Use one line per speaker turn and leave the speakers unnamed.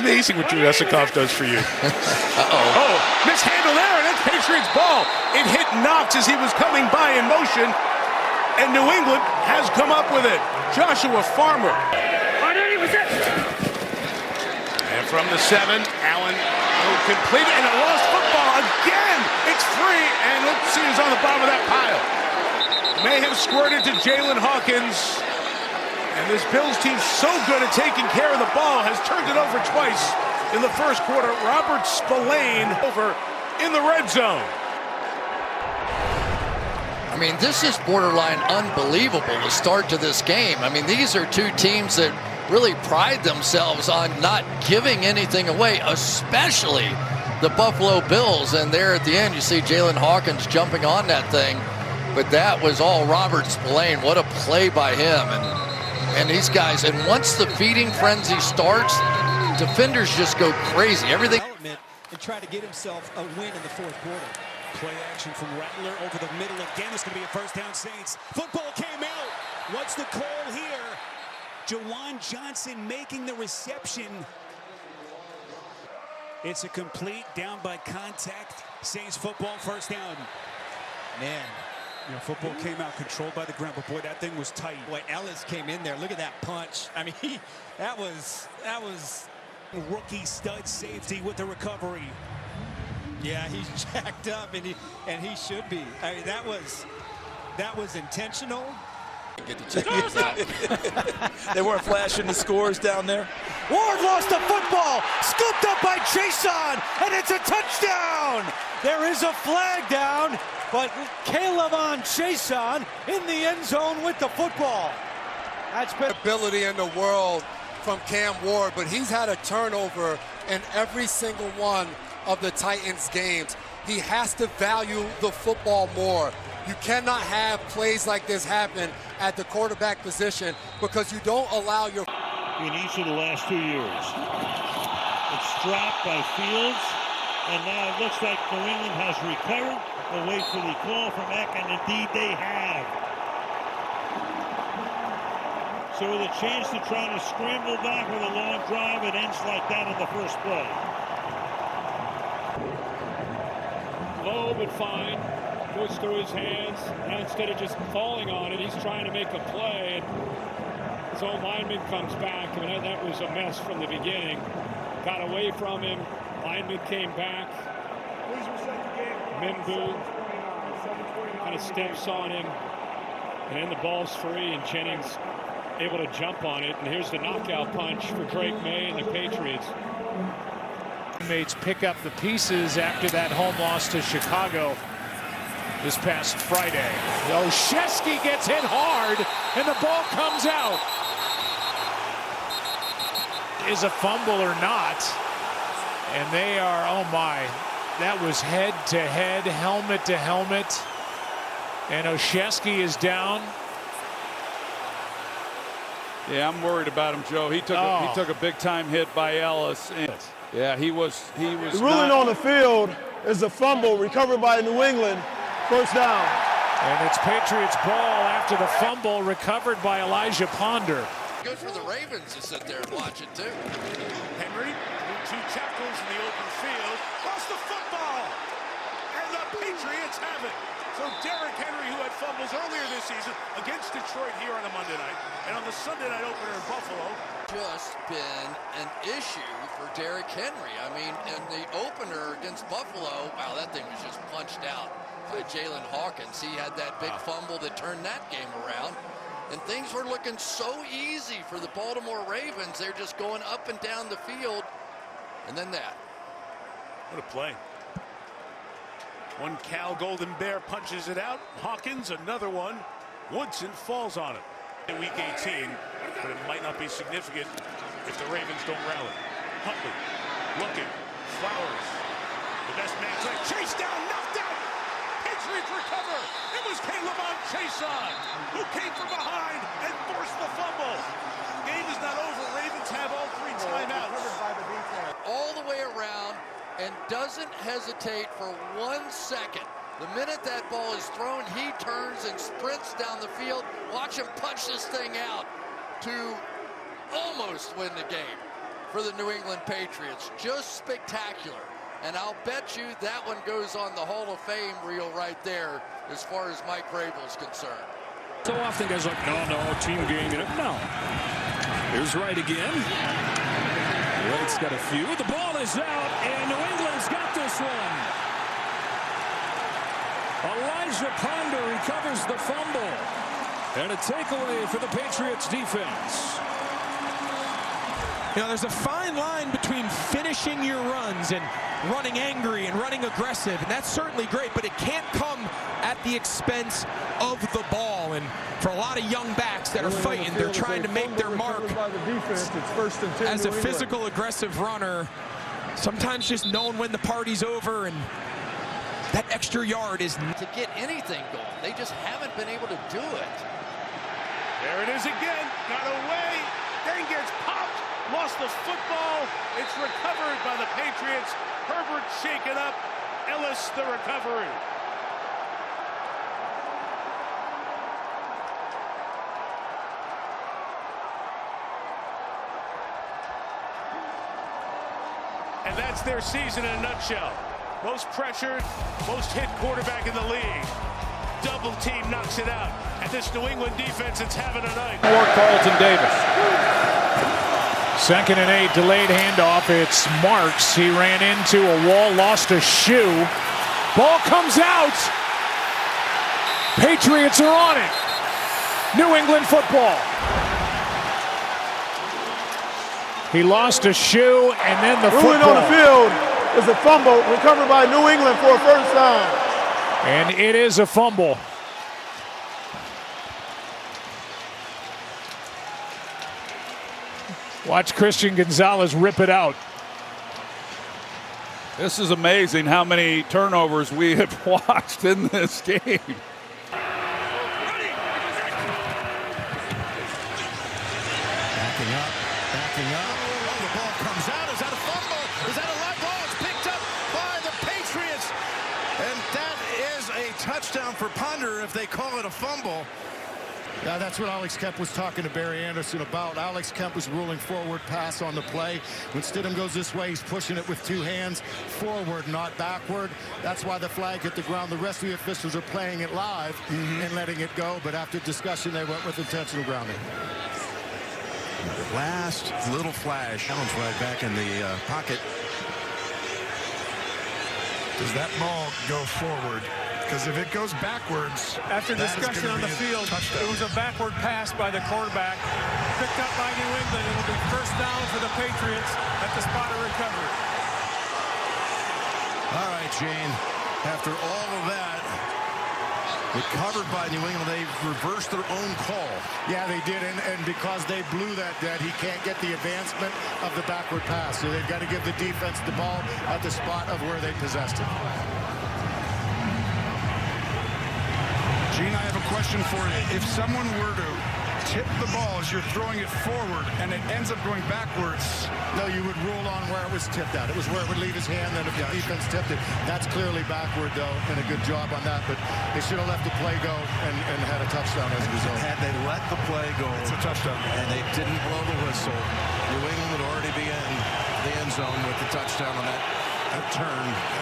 amazing what Drew Esikoff does for you. Oh, mishandle there, and that's Patriots ball. It hit Knox as he was coming by in motion, and New England has come up with it. Joshua Farmer. And from the 7, Allen will complete it, and a lost football again. It's free, and let's see who's on the bottom of that pile. May have squirted to Jalen Hawkins. And this Bills team, so good at taking care of the ball, has turned it over twice in the first quarter. Robert Spillane over in the red zone.
I mean, this is borderline unbelievable, the start to this game. I mean, these are two teams that really pride themselves on not giving anything away, especially the Buffalo Bills. And there at the end, you see Jalen Hawkins jumping on that thing. But that was all Robert Spillane. What a play by him. And these guys, and once the feeding frenzy starts, defenders just go crazy. Everything.
And try to get himself a win in the fourth quarter. Play action from Rattler over the middle. Again, it's going to be a first down, Saints. Football came out. What's the call here? Jawan Johnson making the reception. It's a complete down by contact. Saints football, first down. Man. You know, football came out controlled by the ground, but boy, that thing was tight.
Boy, Ellis came in there. Look at that punch. I mean, that was
rookie stud safety with the recovery.
Yeah, he's jacked up, and he should be. I mean, that was intentional.
Get the check. They weren't flashing the scores down there.
Ward lost the football, scooped up by Chason, and it's a touchdown. There is a flag down, but Caleb on Chason in the end zone with the football. That's been
ability in the world from Cam Ward, but he's had a turnover in every single one of the Titans games. He has to value the football more. You cannot have plays like this happen at the quarterback position because you don't allow your...
In each of the last 2 years. It's dropped by Fields, and now it looks like New England has recovered. We'll wait for the call from Eck, and indeed they have. So with a chance to try to scramble back with a long drive, it ends like that in the first play.
Low but fine. Goes through his hands. Now instead of just falling on it, he's trying to make a play. And his own lineman comes back. I mean, that was a mess from the beginning. Got away from him. Lineman came back. Mimbu kind of steps on him. And then the ball's free, and Jennings able to jump on it. And here's the knockout punch for Drake May and the Patriots.
Teammates pick up the pieces after that home loss to Chicago this past Friday. Olszewski gets hit hard, and the ball comes out. Is a fumble or not? And they are, oh my, that was head to head, helmet to helmet. And Olszewski is down.
Yeah, I'm worried about him, Joe. He took a big time hit by Ellis. And yeah, he was.
The ruling on the field is a fumble recovered by New England. First down.
And it's Patriots ball after the fumble recovered by Elijah Ponder.
Good for the Ravens to sit there and watch it too.
Henry, 2 tackles in the open field, lost the football, and the Patriots have it. So Derrick Henry, who had fumbles earlier this season against Detroit here on a Monday night, and on the Sunday night opener in Buffalo.
Just been an issue for Derrick Henry. I mean, in the opener against Buffalo, wow, that thing was just punched out by Jalen Hawkins. He had that big fumble that turned that game around. And things were looking so easy for the Baltimore Ravens. They're just going up and down the field. And then that.
What a play. One Cal Golden Bear punches it out. Hawkins, another one. Woodson falls on it. In week 18, but it might not be significant if the Ravens don't rally. Huntley, looking, Flowers, the best man play, chase down, knocked out. Patriots recover. It was Caleb on Chason, who came from behind and forced the fumble. Game is not over. Ravens have all 3 timeouts.
All the way around and doesn't hesitate for 1 second. The minute that ball is thrown, he turns and sprints down the field. Watch him punch this thing out to almost win the game. for the New England Patriots. Just spectacular. And I'll bet you that one goes on the Hall of Fame reel right there as far as Mike Vrabel's concerned.
So often guys like, no, team game. No. Here's Wright again. Wright's got a few. The ball is out, and New England's got this one. Elijah Ponder recovers the fumble. And a takeaway for the Patriots defense.
You know, there's a fine line between finishing your runs and running angry and running aggressive, and that's certainly great, but it can't come at the expense of the ball. And for a lot of young backs that are fighting, they're trying to make their mark as a physical, aggressive runner. Sometimes just knowing when the party's over and that extra yard is
to get anything going. They just haven't been able to do it.
There it is again. Got away. Then gets popped. Lost the football. It's recovered by the Patriots. Herbert shaken up. Ellis the recovery. And that's their season in a nutshell. Most pressured, most hit quarterback in the league. Double team knocks it out. And this New England defense, it's having a night.
For Carlton Davis. 2nd and 8, delayed handoff. It's Marks. He ran into a wall, lost a shoe. Ball comes out. Patriots are on it. New England football. He lost a shoe, and then the
Ruling
football.
on the field is a fumble recovered by New England for a first down.
And it is a fumble. Watch Christian Gonzalez rip it out.
This is amazing how many turnovers we have watched in this game.
backing up. Oh, the ball comes out. Is that a fumble? Is that a live ball? It's picked up by the Patriots. And that is a touchdown for Ponder if they call it a fumble.
Yeah, that's what Alex Kemp was talking to Barry Anderson about. Alex Kemp was ruling forward pass on the play. When Stidham goes this way, he's pushing it with 2 hands forward, not backward. That's why the flag hit the ground. The rest of the officials are playing it live and letting it go. But after discussion, they went with intentional grounding.
Last little flash. Allen's right back in the pocket. Does that ball go forward? Because if it goes backwards,
after discussion on the field, it was a backward pass by the quarterback, picked up by New England. It will be first down for the Patriots at the spot of recovery.
All right, Shane. After all of that, recovered by New England, they reversed their own call.
Yeah, they did, and because they blew that dead, he can't get the advancement of the backward pass. So they've got to give the defense the ball at the spot of where they possessed it.
Gene, I have a question for you. If someone were to tip the ball as you're throwing it forward and it ends up going backwards,
no, you would rule on where it was tipped at. It was where it would leave his hand, and if the defense tipped it, that's clearly backward, though, and a good job on that. But they should have let the play go and had a touchdown as a result.
Had they let the play go,
it's a touchdown,
and they didn't blow the whistle, New England would already be in the end zone with the touchdown on that turn.